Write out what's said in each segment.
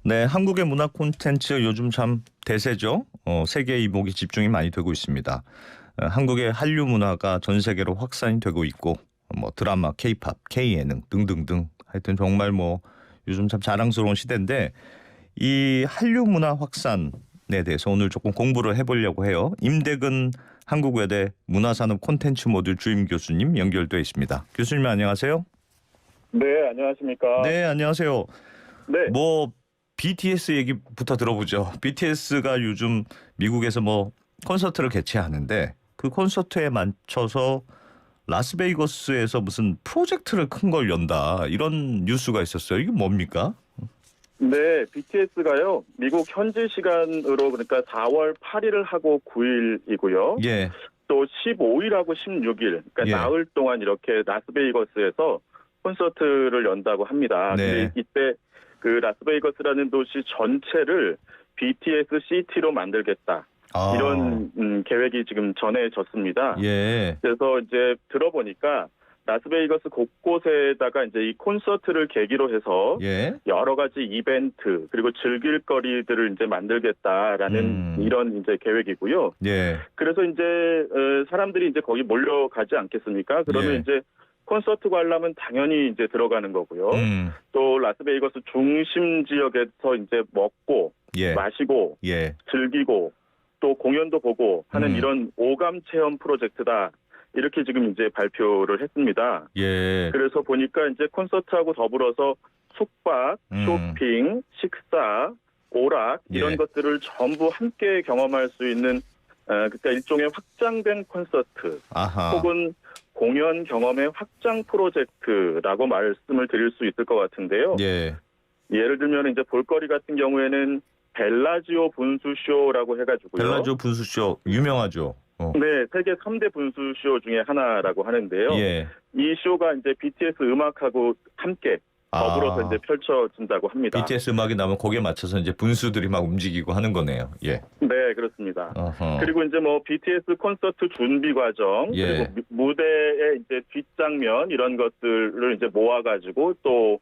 네, 한국의 문화 콘텐츠 요즘 참 대세죠. 세계 이목이 집중이 많이 되고 있습니다. 한국의 한류 문화가 전 세계로 확산이 되고 있고, 뭐 드라마, K-팝, K-예능 등등등 하여튼 정말 뭐 요즘 참 자랑스러운 시대인데 이 한류 문화 확산에 대해서 오늘 조금 공부를 해보려고 해요. 임대근 한국외대 문화산업 콘텐츠 모듈 주임 교수님 연결돼 있습니다. 교수님 안녕하세요. 네, 안녕하십니까. 네, 안녕하세요. 네, 뭐 BTS 얘기부터 들어보죠. BTS가 요즘 미국에서 뭐 콘서트를 개최하는데 그 콘서트에 맞춰서 라스베이거스에서 무슨 프로젝트를 큰 걸 연다 이런 뉴스가 있었어요. 이게 뭡니까? 네, BTS가요, 미국 현지 시간으로 그러니까 4월 8일을 하고 9일이고요. 예, 또 15일하고 16일, 그러니까 예. 나흘 동안 이렇게 라스베이거스에서 콘서트를 연다고 합니다. 네. 근데 이때 그 라스베이거스라는 도시 전체를 BTS 시티로 만들겠다. 아, 이런 계획이 지금 전해졌습니다. 예, 그래서 이제 들어보니까 라스베이거스 곳곳에다가 이제 이 콘서트를 계기로 해서 예, 여러 가지 이벤트 그리고 즐길 거리들을 이제 만들겠다라는 이런 이제 계획이고요. 예, 그래서 이제 사람들이 이제 거기 몰려가지 않겠습니까? 그러면 예. 이제 콘서트 관람은 당연히 이제 들어가는 거고요. 음, 또 라스베이거스 중심 지역에서 이제 먹고 예, 마시고 예, 즐기고 또 공연도 보고 하는 음. 이런 오감 체험 프로젝트다. 이렇게 지금 이제 발표를 했습니다. 예, 그래서 보니까 이제 콘서트하고 더불어서 숙박, 쇼핑, 식사, 오락 이런 예. 것들을 전부 함께 경험할 수 있는 그러니까 일종의 확장된 콘서트 아하, 혹은 공연 경험의 확장 프로젝트라고 말씀을 드릴 수 있을 것 같은데요. 예, 예를 들면 이제 볼거리 같은 경우에는 벨라지오 분수쇼라고 해가지고요. 벨라조 분수쇼 유명하죠. 네, 세계 3대 분수쇼 중에 하나라고 하는데요. 예, 이 쇼가 이제 BTS 음악하고 함께 더불어서 이제 펼쳐진다고 합니다. BTS 음악이 나면 거기에 맞춰서 이제 분수들이 막 움직이고 하는 거네요. 예. 네, 그렇습니다. 어허. 그리고 이제 뭐 BTS 콘서트 준비 과정, 예. 그리고 무대의 이제 뒷장면 이런 것들을 이제 모아가지고 또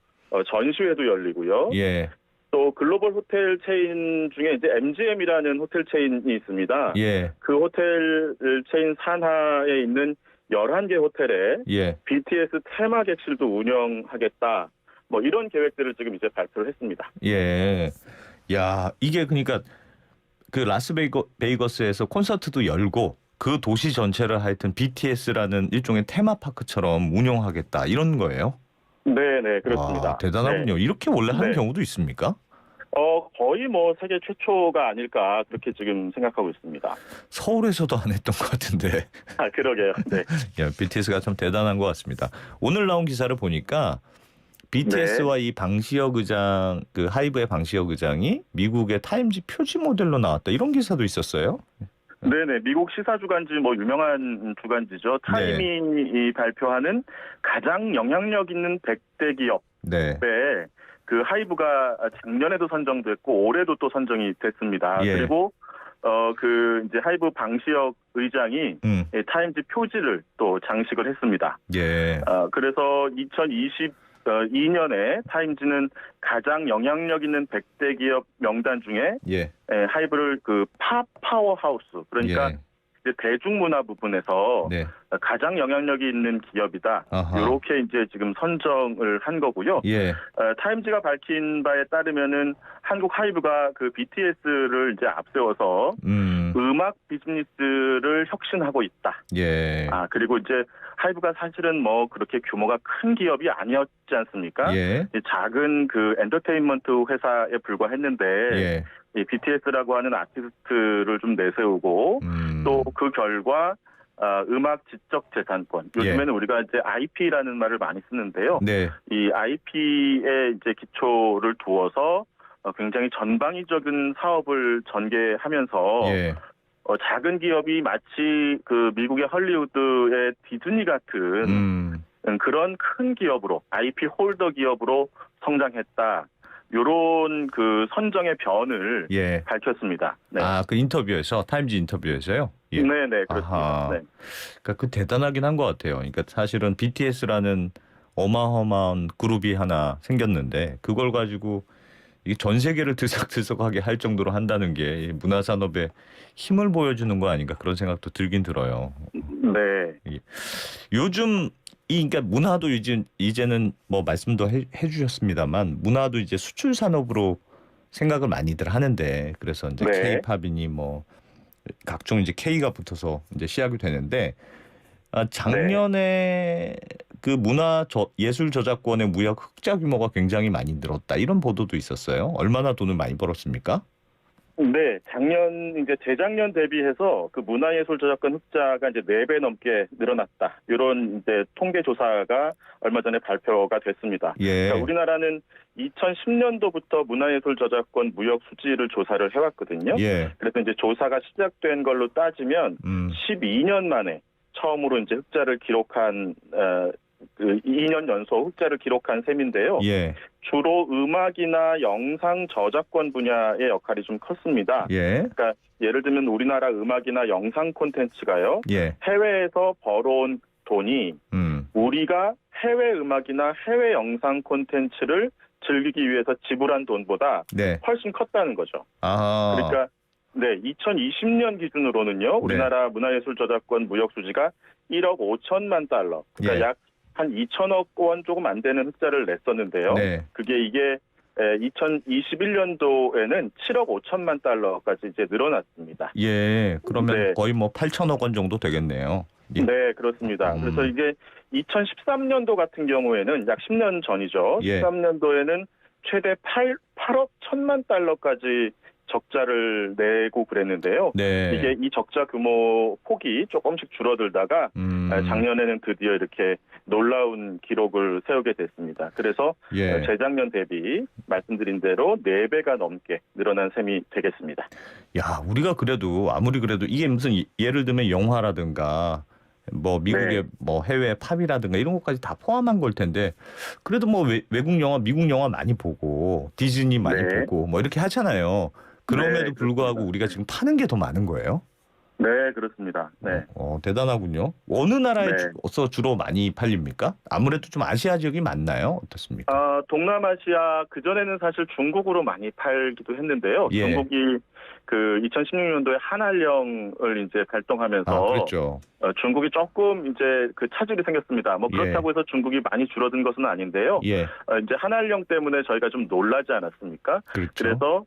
전시회도 열리고요. 예. 또 글로벌 호텔 체인 중에 이제 MGM이라는 호텔 체인이 있습니다. 예. 그 호텔 체인 산하에 있는 11개 호텔에 예. BTS 테마 객실도 운영하겠다. 뭐 이런 계획들을 지금 이제 발표를 했습니다. 예. 야, 이게 그러니까 그 라스베이거스에서 콘서트도 열고 그 도시 전체를 하여튼 BTS라는 일종의 테마파크처럼 운영하겠다 이런 거예요? 네, 네, 그렇습니다. 와, 대단하군요. 네. 이렇게 원래 하는 네. 경우도 있습니까? 거의 뭐 세계 최초가 아닐까 그렇게 지금 생각하고 있습니다. 서울에서도 안 했던 것 같은데. 아, 그러게요. 네. 야, BTS가 참 대단한 것 같습니다. 오늘 나온 기사를 보니까 BTS와 이 방시혁 의장, 그 하이브의 방시혁 의장이 미국의 타임지 표지 모델로 나왔다. 이런 기사도 있었어요. 네네, 미국 시사 주간지 뭐 유명한 주간지죠. 타임이 발표하는 가장 영향력 있는 100대 기업에 네. 그 하이브가 작년에도 선정됐고 올해도 또 선정이 됐습니다. 예. 그리고 그 이제 하이브 방시혁 의장이 타임지 표지를 또 장식을 했습니다. 예. 그래서 2022년에 타임지는 가장 영향력 있는 100대 기업 명단 중에 예. 하이브를 그 팝 파워하우스 그러니까 예. 이제 대중문화 부분에서 네. 가장 영향력이 있는 기업이다. 아하. 이렇게 이제 지금 선정을 한 거고요. 예. 타임지가 밝힌 바에 따르면은 한국 하이브가 그 BTS를 이제 앞세워서 음악 비즈니스를 혁신하고 있다. 예. 그리고 이제 하이브가 사실은 뭐 그렇게 규모가 큰 기업이 아니었지 않습니까? 예. 작은 그 엔터테인먼트 회사에 불과했는데 예. 이 BTS라고 하는 아티스트를 좀 내세우고 또 그 결과 음악 지적 재산권 요즘에는 우리가 이제 IP라는 말을 많이 쓰는데요. 네. 이 IP에 이제 기초를 두어서 굉장히 전방위적인 사업을 전개하면서 예. 작은 기업이 마치 그 미국의 헐리우드의 디즈니 같은 그런 큰 기업으로 IP 홀더 기업으로 성장했다. 요런 그 선정의 변을 예. 밝혔습니다. 네. 그 인터뷰에서 타임지 인터뷰에서요. 예. 네네 그렇습니다. 아하. 네. 그러니까 그 대단하긴 한 것 같아요. 그러니까 사실은 BTS라는 어마어마한 그룹이 하나 생겼는데 그걸 가지고 이게 전 세계를 들썩들썩하게 할 정도로 한다는 게 문화산업의 힘을 보여주는 거 아닌가 그런 생각도 들긴 들어요. 네. 요즘 그러니까 문화도 이제는 뭐 말씀도 해주셨습니다만 문화도 이제 수출 산업으로 생각을 많이들 하는데 그래서 이제 네. K-팝이니 뭐 각종 이제 K가 붙어서 이제 시작이 되는데 작년에 그 예술 저작권의 무역 흑자 규모가 굉장히 많이 늘었다 이런 보도도 있었어요. 얼마나 돈을 많이 벌었습니까? 네, 이제 재작년 대비해서 그 문화예술 저작권 흑자가 이제 4배 넘게 늘어났다. 이런 이제 통계 조사가 얼마 전에 발표가 됐습니다. 예. 그러니까 우리나라는 2010년도부터 문화예술 저작권 무역 수지를 조사를 해왔거든요. 예. 그래서 이제 조사가 시작된 걸로 따지면 12년 만에 처음으로 이제 흑자를 기록한 그 2년 연속 흑자를 기록한 셈인데요. 예. 주로 음악이나 영상 저작권 분야의 역할이 좀 컸습니다. 예. 그러니까 예를 들면 우리나라 음악이나 영상 콘텐츠가요. 예. 해외에서 벌어온 돈이 우리가 해외 음악이나 해외 영상 콘텐츠를 즐기기 위해서 지불한 돈보다 네. 훨씬 컸다는 거죠. 아. 그러니까 네, 2020년 기준으로는요. 우리나라 문화예술 저작권 무역 수지가 1억 5천만 달러. 그러니까 예. 약 한 2천억 원 조금 안 되는 흑자를 냈었는데요. 네. 이게 2021년도에는 7억 5천만 달러까지 이제 늘어났습니다. 예. 그러면 네. 거의 뭐 8천억 원 정도 되겠네요. 예. 네, 그렇습니다. 그래서 이게 2013년도 같은 경우에는 약 10년 전이죠. 예. 13년도에는 최대 8억 1천만 달러까지 적자를 내고 그랬는데요. 네. 이게 이 적자 규모 폭이 조금씩 줄어들다가 작년에는 드디어 이렇게 놀라운 기록을 세우게 됐습니다. 그래서 예. 재작년 대비 말씀드린 대로 4배가 넘게 늘어난 셈이 되겠습니다. 야, 우리가 그래도 아무리 그래도 이게 무슨 예를 들면 영화라든가 뭐 미국의 네. 뭐 해외 팝이라든가 이런 것까지 다 포함한 걸 텐데 그래도 뭐 외국 영화, 미국 영화 많이 보고 디즈니 많이 네. 보고 뭐 이렇게 하잖아요. 그럼에도 네, 불구하고 그렇습니다. 우리가 지금 파는 게 더 많은 거예요? 네, 그렇습니다. 네. 대단하군요. 어느 나라에서 주로 많이 팔립니까? 아무래도 좀 아시아 지역이 많나요? 어떻습니까? 동남아시아 그전에는 사실 중국으로 많이 팔기도 했는데요. 예. 중국이 그 2016년도에 한알령을 이제 발동하면서 그렇죠. 중국이 조금 이제 그 차질이 생겼습니다. 뭐 그렇다고 해서 중국이 많이 줄어든 것은 아닌데요. 예. 이제 한알령 때문에 저희가 좀 놀라지 않았습니까? 그렇죠. 그래서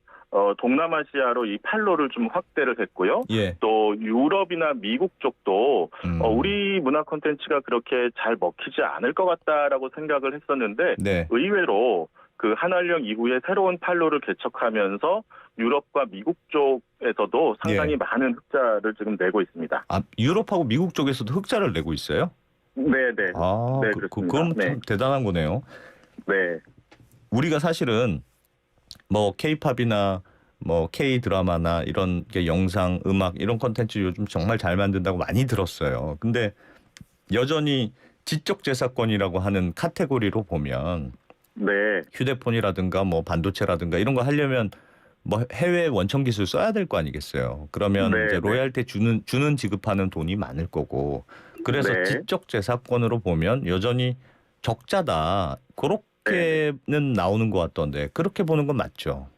동남아시아로 이 판로를 좀 확대를 했고요. 예. 또 유럽이나 미국 쪽도 우리 문화 콘텐츠가 그렇게 잘 먹히지 않을 것 같다라고 생각을 했었는데 네. 의외로 그 한알령 이후에 새로운 판로를 개척하면서 유럽과 미국 쪽에서도 상당히 많은 흑자를 지금 내고 있습니다. 유럽하고 미국 쪽에서도 흑자를 내고 있어요? 네네. 네, 그렇습니다. 그건 참 대단한 거네요. 네. 우리가 사실은 뭐 K-팝이나 뭐 K-드라마나 이런 게 영상, 음악 이런 콘텐츠 요즘 정말 잘 만든다고 많이 들었어요. 근데 여전히 지적재산권이라고 하는 카테고리로 보면 네. 휴대폰이라든가 뭐 반도체라든가 이런 거 하려면 뭐 해외 원천 기술 써야 될 거 아니겠어요. 그러면 네, 이제 로얄티 주는 지급하는 돈이 많을 거고 그래서 네. 지적재산권으로 보면 여전히 적자다. 그렇게는 나오는 것 같던데 그렇게 보는 건 맞죠?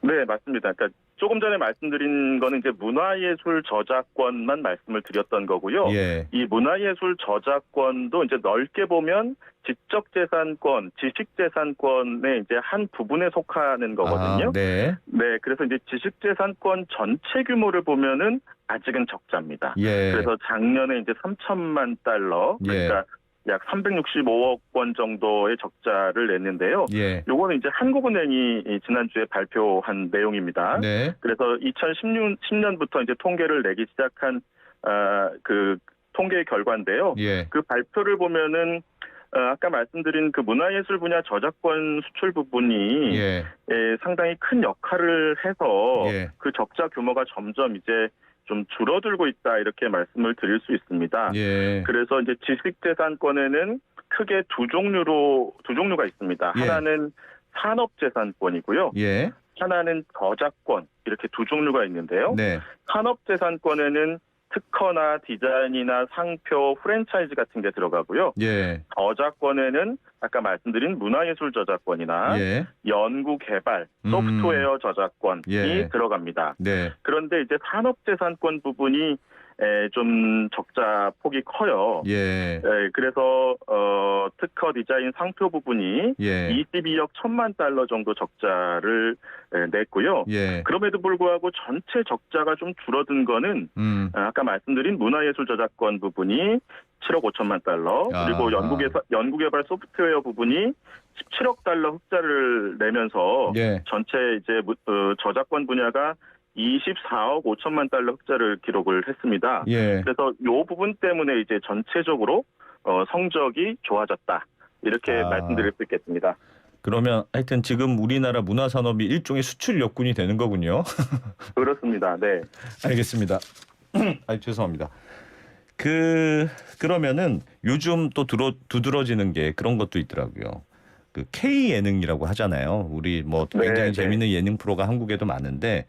네, 맞습니다. 그러니까 조금 전에 말씀드린 거는 이제 문화예술 저작권만 말씀을 드렸던 거고요. 예. 이 문화예술 저작권도 이제 넓게 보면 지적재산권, 지식재산권의 이제 한 부분에 속하는 거거든요. 네. 네, 그래서 이제 지식재산권 전체 규모를 보면은 아직은 적자입니다. 예. 그래서 작년에 이제 3천만 달러, 그러니까 약 365억 원 정도의 적자를 냈는데요. 예. 요거는 이제 한국은행이 지난주에 발표한 내용입니다. 네. 그래서 2010년부터 이제 통계를 내기 시작한 그 통계 결과인데요. 예. 그 발표를 보면은 아까 말씀드린 그 문화예술 분야 저작권 수출 부분이 상당히 큰 역할을 해서 그 적자 규모가 점점 이제 좀 줄어들고 있다 이렇게 말씀을 드릴 수 있습니다. 그래서 이제 지식재산권에는 크게 두 종류가 있습니다. 하나는 산업재산권이고요. 하나는 저작권 이렇게 두 종류가 있는데요. 산업재산권에는 특허나 디자인이나 상표, 프랜차이즈 같은 게 들어가고요. 예. 저작권에는 아까 말씀드린 문화예술 저작권이나 예. 연구 개발, 소프트웨어 저작권이 예. 들어갑니다. 네. 그런데 이제 산업재산권 부분이 좀 적자 폭이 커요. 예. 그래서 특허 디자인 상표 부분이 예. 22억 1천만 달러 정도 적자를 냈고요. 예. 그럼에도 불구하고 전체 적자가 좀 줄어든 거는 아까 말씀드린 문화예술 저작권 부분이 7억 5천만 달러, 그리고 연구개발 소프트웨어 부분이 17억 달러 흑자를 내면서 예. 전체 이제 저작권 분야가 24억 5천만 달러 흑자를 기록을 했습니다. 예. 그래서 이 부분 때문에 이제 전체적으로 성적이 좋아졌다. 이렇게 말씀드릴 수 있겠습니다. 그러면 하여튼 지금 우리나라 문화산업이 일종의 수출 역군이 되는 거군요. 그렇습니다. 네. 알겠습니다. 죄송합니다. 그러면은 요즘 또 두드러지는 게 그런 것도 있더라고요. 그 K 예능이라고 하잖아요. 우리 뭐 굉장히 재밌는 예능 프로가 한국에도 많은데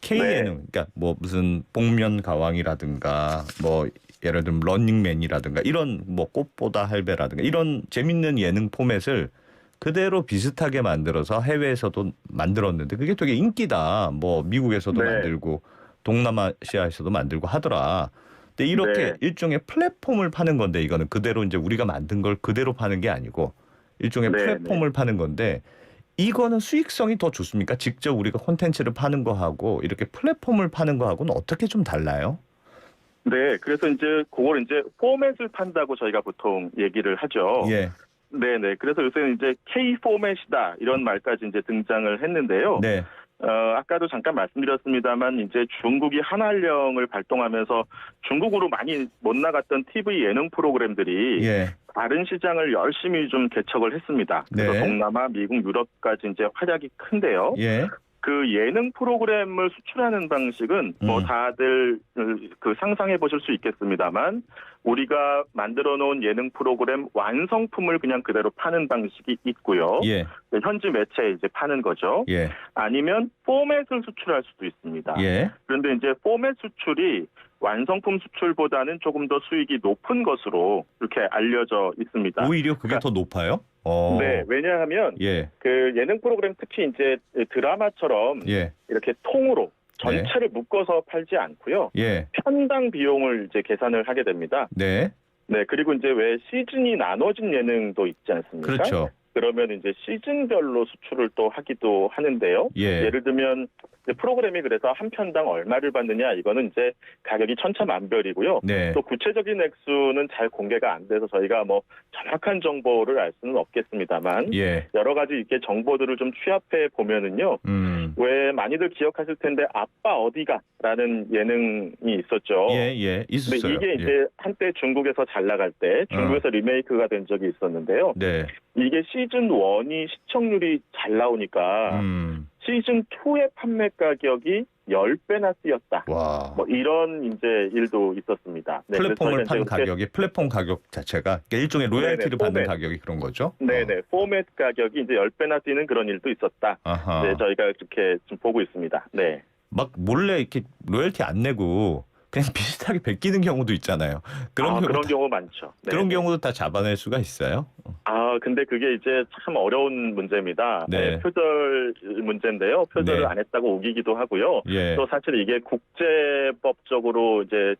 K 예능, 그러니까 뭐 무슨 복면 가왕이라든가 뭐 예를 들면 런닝맨이라든가 이런 뭐 꽃보다 할배라든가 이런 재밌는 예능 포맷을 그대로 비슷하게 만들어서 해외에서도 만들었는데 그게 되게 인기다. 뭐 미국에서도 만들고 동남아시아에서도 만들고 하더라. 근데 이렇게 일종의 플랫폼을 파는 건데 이거는 그대로 이제 우리가 만든 걸 그대로 파는 게 아니고 일종의 플랫폼을 파는 건데 이거는 수익성이 더 좋습니까? 직접 우리가 콘텐츠를 파는 거하고 이렇게 플랫폼을 파는 거하고는 어떻게 좀 달라요? 네, 그래서 이제 그걸 이제 포맷을 판다고 저희가 보통 얘기를 하죠. 예. 네네. 그래서 요새는 이제 K 포맷이다 이런 말까지 이제 등장을 했는데요. 네. 아까도 잠깐 말씀드렸습니다만 이제 중국이 한한령을 발동하면서 중국으로 많이 못 나갔던 TV 예능 프로그램들이 다른 시장을 열심히 좀 개척을 했습니다. 그래서 동남아, 미국, 유럽까지 이제 활약이 큰데요. 그 예능 프로그램을 수출하는 방식은 뭐 다들 그 상상해 보실 수 있겠습니다만 우리가 만들어 놓은 예능 프로그램 완성품을 그냥 그대로 파는 방식이 있고요. 현지 매체에 이제 파는 거죠. 아니면 포맷을 수출할 수도 있습니다. 그런데 이제 포맷 수출이 완성품 수출보다는 조금 더 수익이 높은 것으로 이렇게 알려져 있습니다. 오히려 그게 더 높아요? 네, 왜냐하면 그 예능 프로그램 특히 이제 드라마처럼 이렇게 통으로 전체를 묶어서 팔지 않고요. 편당 비용을 이제 계산을 하게 됩니다. 네, 그리고 이제 왜 시즌이 나눠진 예능도 있지 않습니까? 그렇죠. 그러면 이제 시즌별로 수출을 또 하기도 하는데요. 예를 들면 프로그램이 그래서 한 편당 얼마를 받느냐 이거는 이제 가격이 천차만별이고요. 또 구체적인 액수는 잘 공개가 안 돼서 저희가 뭐 정확한 정보를 알 수는 없겠습니다만 여러 가지 이렇게 정보들을 좀 취합해 보면은요. 왜 많이들 기억하실 텐데 아빠 어디가라는 예능이 있었죠. 있었어요. 이게 이제 한때 중국에서 잘 나갈 때 중국에서 리메이크가 된 적이 있었는데요. 이게 시즌 1이 시청률이 잘 나오니까 시즌 2의 판매 가격이 10배나 뛰었다. 뭐 이런 이제 일도 있었습니다. 플랫폼을 판 가격이 플랫폼 가격 자체가 일종의 로열티를 받는 가격이 그런 거죠? 네네. 포맷 가격이 이제 10배나 뛰는 그런 일도 있었다. 네, 저희가 이렇게 좀 보고 있습니다. 네. 막 몰래 이렇게 로열티 안 내고 그냥 비슷하게 베끼는 경우도 있잖아요. 그런 경우 많죠. 그런 경우도 다 잡아낼 수가 있어요? 근데 그게 이제 참 어려운 문제입니다. 표절 문제인데요. 표절을 안 했다고 우기기도 하고요. 또 사실 이게 국제법적으로 이제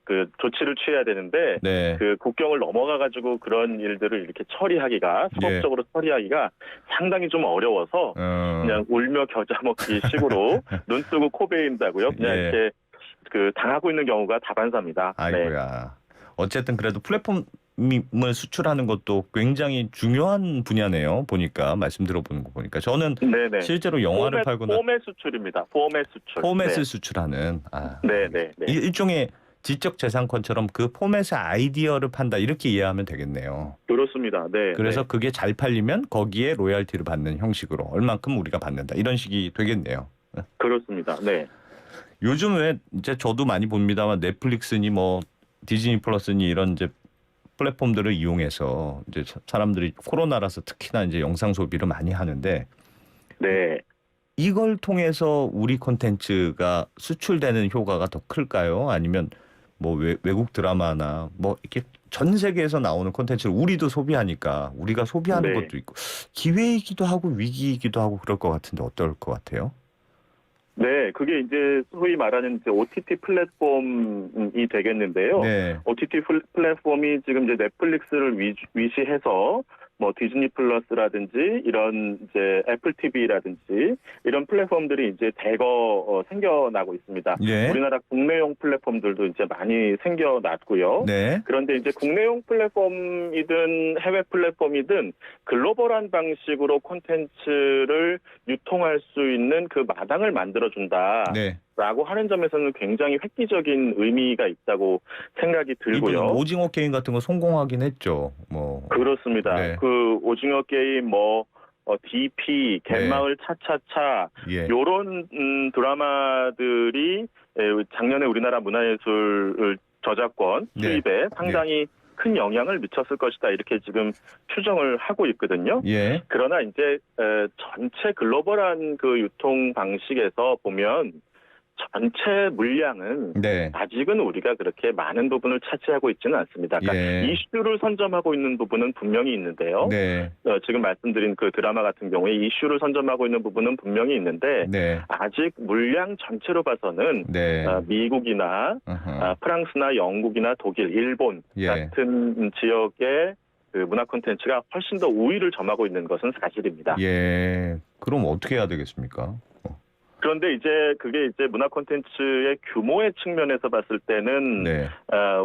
그 조치를 취해야 되는데 그 국경을 넘어가가지고 그런 일들을 이렇게 처리하기가 사법적으로 처리하기가 상당히 좀 어려워서 그냥 울며 겨자 먹기 식으로 눈 뜨고 코 베인다고요. 그냥 이렇게 그 당하고 있는 경우가 다반사입니다. 아이고야. 어쨌든 그래도 플랫폼을 수출하는 것도 굉장히 중요한 분야네요. 보니까 말씀 들어보는 거 보니까 저는 실제로 영화를 팔거나 포맷 수출입니다. 포맷 수출. 포맷을 수출하는 네네. 일종의 지적재산권처럼 그 포맷의 아이디어를 판다 이렇게 이해하면 되겠네요. 그렇습니다. 네. 그래서 그게 잘 팔리면 거기에 로열티를 받는 형식으로 얼만큼 우리가 받는다 이런 식이 되겠네요. 그렇습니다. 네. 요즘 왜 이제 저도 많이 봅니다만 넷플릭스니 뭐 디즈니 플러스니 이런 이제 플랫폼들을 이용해서 이제 사람들이 코로나라서 특히나 이제 영상 소비를 많이 하는데 이걸 통해서 우리 콘텐츠가 수출되는 효과가 더 클까요? 아니면 뭐 외국 드라마나 뭐 이렇게 전 세계에서 나오는 콘텐츠를 우리도 소비하니까 우리가 소비하는 네. 것도 있고 기회이기도 하고 위기이기도 하고 그럴 것 같은데 어떨 것 같아요? 네, 그게 이제 소위 말하는 이제 OTT 플랫폼이 되겠는데요. 네. OTT 플랫폼이 지금 이제 넷플릭스를 위시해서 뭐 디즈니 플러스라든지 이런 이제 애플 TV라든지 이런 플랫폼들이 이제 대거 생겨나고 있습니다. 예. 우리나라 국내용 플랫폼들도 이제 많이 생겨났고요. 네. 그런데 이제 국내용 플랫폼이든 해외 플랫폼이든 글로벌한 방식으로 콘텐츠를 유통할 수 있는 그 마당을 만들어준다. 네. 라고 하는 점에서는 굉장히 획기적인 의미가 있다고 생각이 들고요. 이분은 오징어 게임 같은 거 성공하긴 했죠. 뭐 그렇습니다. 네. 그 오징어 게임 DP, 갯마을 차차차 예. 요런 드라마들이 작년에 우리나라 문화예술 저작권 수입에 상당히 큰 영향을 미쳤을 것이다. 이렇게 지금 추정을 하고 있거든요. 예. 그러나 이제 전체 글로벌한 그 유통 방식에서 보면 전체 물량은 아직은 우리가 그렇게 많은 부분을 차지하고 있지는 않습니다. 그러니까 이슈를 선점하고 있는 부분은 분명히 있는데요. 지금 말씀드린 그 드라마 같은 경우에 이슈를 선점하고 있는 부분은 분명히 있는데 아직 물량 전체로 봐서는 미국이나 프랑스나 영국이나 독일, 일본 같은 지역의 그 문화 콘텐츠가 훨씬 더 우위를 점하고 있는 것은 사실입니다. 예. 그럼 어떻게 해야 되겠습니까? 그런데 이제 그게 이제 문화 콘텐츠의 규모의 측면에서 봤을 때는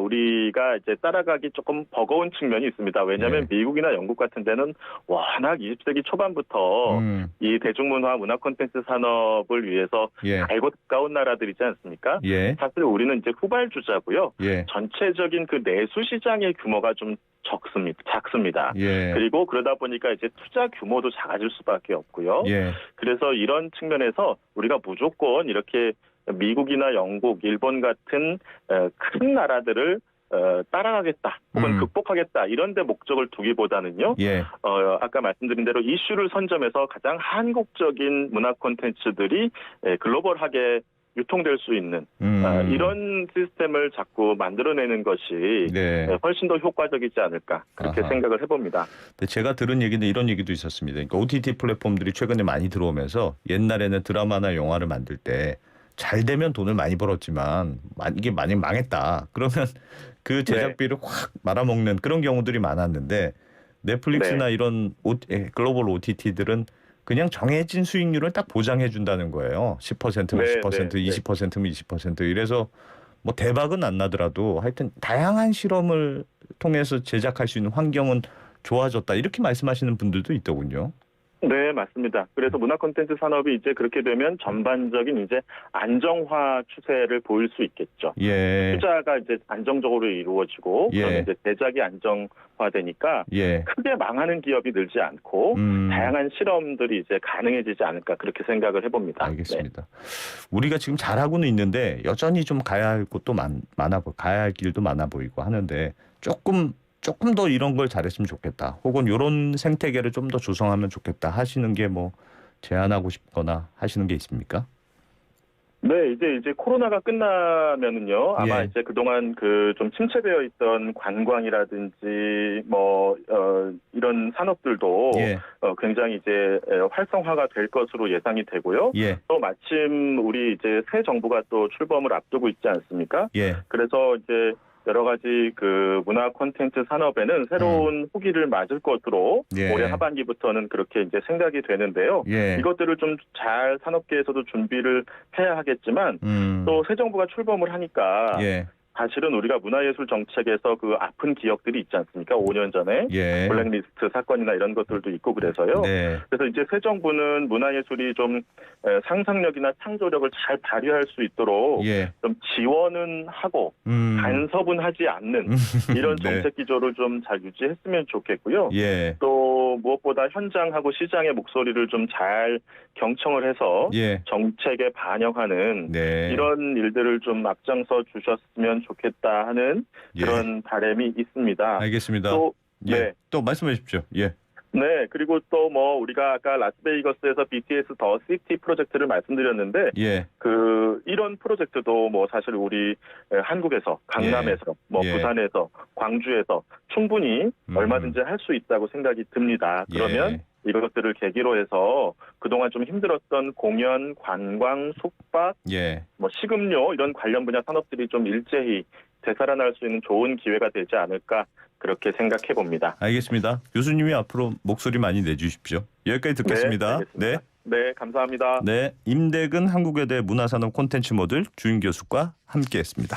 우리가 이제 따라가기 조금 버거운 측면이 있습니다. 왜냐하면 미국이나 영국 같은 데는 워낙 20세기 초반부터 이 대중문화 문화 콘텐츠 산업을 위해서 알고 가까운 나라들이지 않습니까? 사실 우리는 이제 후발주자고요. 전체적인 그 내수 시장의 규모가 좀 작습니다. 그리고 그러다 보니까 이제 투자 규모도 작아질 수밖에 없고요. 그래서 이런 측면에서 우리가 무조건 이렇게 미국이나 영국, 일본 같은 큰 나라들을 따라가겠다 혹은 극복하겠다 이런 데 목적을 두기보다는요. 아까 말씀드린 대로 이슈를 선점해서 가장 한국적인 문화 콘텐츠들이 글로벌하게 유통될 수 있는 이런 시스템을 자꾸 만들어내는 것이 훨씬 더 효과적이지 않을까 그렇게 생각을 해봅니다. 제가 들은 얘기는 이런 얘기도 있었습니다. 그러니까 OTT 플랫폼들이 최근에 많이 들어오면서 옛날에는 드라마나 영화를 만들 때 잘 되면 돈을 많이 벌었지만 이게 만약 망했다 그러면 그 제작비를 확 말아먹는 그런 경우들이 많았는데 넷플릭스나 이런 글로벌 OTT들은 그냥 정해진 수익률을 딱 보장해 준다는 거예요. 10%면 10%, 20%면 20%. 이래서 뭐 대박은 안 나더라도 하여튼 다양한 실험을 통해서 제작할 수 있는 환경은 좋아졌다. 이렇게 말씀하시는 분들도 있더군요. 네, 맞습니다. 그래서 문화 콘텐츠 산업이 이제 그렇게 되면 전반적인 이제 안정화 추세를 보일 수 있겠죠. 투자가 이제 안정적으로 이루어지고 그러면 이제 제작이 안정화되니까 크게 망하는 기업이 늘지 않고 다양한 실험들이 이제 가능해지지 않을까 그렇게 생각을 해봅니다. 알겠습니다. 우리가 지금 잘하고는 있는데 여전히 좀 가야 할 곳도 가야 할 길도 많아 보이고 하는데 조금 더 이런 걸 잘했으면 좋겠다. 혹은 이런 생태계를 좀 더 조성하면 좋겠다 하시는 게 뭐 제안하고 싶거나 하시는 게 있습니까? 네, 이제 코로나가 끝나면은요, 아마 이제 그동안 그 좀 침체되어 있던 관광이라든지 이런 산업들도 굉장히 이제 활성화가 될 것으로 예상이 되고요. 또 마침 우리 이제 새 정부가 또 출범을 앞두고 있지 않습니까? 그래서 이제 여러 가지 그 문화 콘텐츠 산업에는 새로운 후기를 맞을 것으로 올해 하반기부터는 그렇게 이제 생각이 되는데요. 이것들을 좀 잘 산업계에서도 준비를 해야 하겠지만 또 새 정부가 출범을 하니까 사실은 우리가 문화예술 정책에서 그 아픈 기억들이 있지 않습니까? 5년 전에 블랙리스트 사건이나 이런 것들도 있고 그래서요. 그래서 이제 새 정부는 문화예술이 좀 상상력이나 창조력을 잘 발휘할 수 있도록 좀 지원은 하고 간섭은 하지 않는 이런 정책 기조를 좀 잘 유지했으면 좋겠고요. 또 무엇보다 현장하고 시장의 목소리를 좀 잘 경청을 해서 정책에 반영하는 이런 일들을 좀 앞장서 주셨으면 좋겠다 하는 그런 바람이 있습니다. 알겠습니다. 또 말씀해 주십시오. 네, 그리고 또 뭐 우리가 아까 라스베이거스에서 BTS 더 시티 프로젝트를 말씀드렸는데, 예. 이런 프로젝트도 뭐 사실 우리 한국에서, 강남에서, 뭐 부산에서, 광주에서 충분히 얼마든지 할 수 있다고 생각이 듭니다. 그러면 이것들을 계기로 해서 그동안 좀 힘들었던 공연, 관광, 숙박, 뭐 식음료 이런 관련 분야 산업들이 좀 일제히 되살아날 수 있는 좋은 기회가 되지 않을까 그렇게 생각해 봅니다. 알겠습니다. 교수님이 앞으로 목소리 많이 내주십시오. 여기까지 듣겠습니다. 네, 네, 감사합니다. 네, 임대근 한국외대 문화산업 콘텐츠 모듈 주임 교수과 함께했습니다.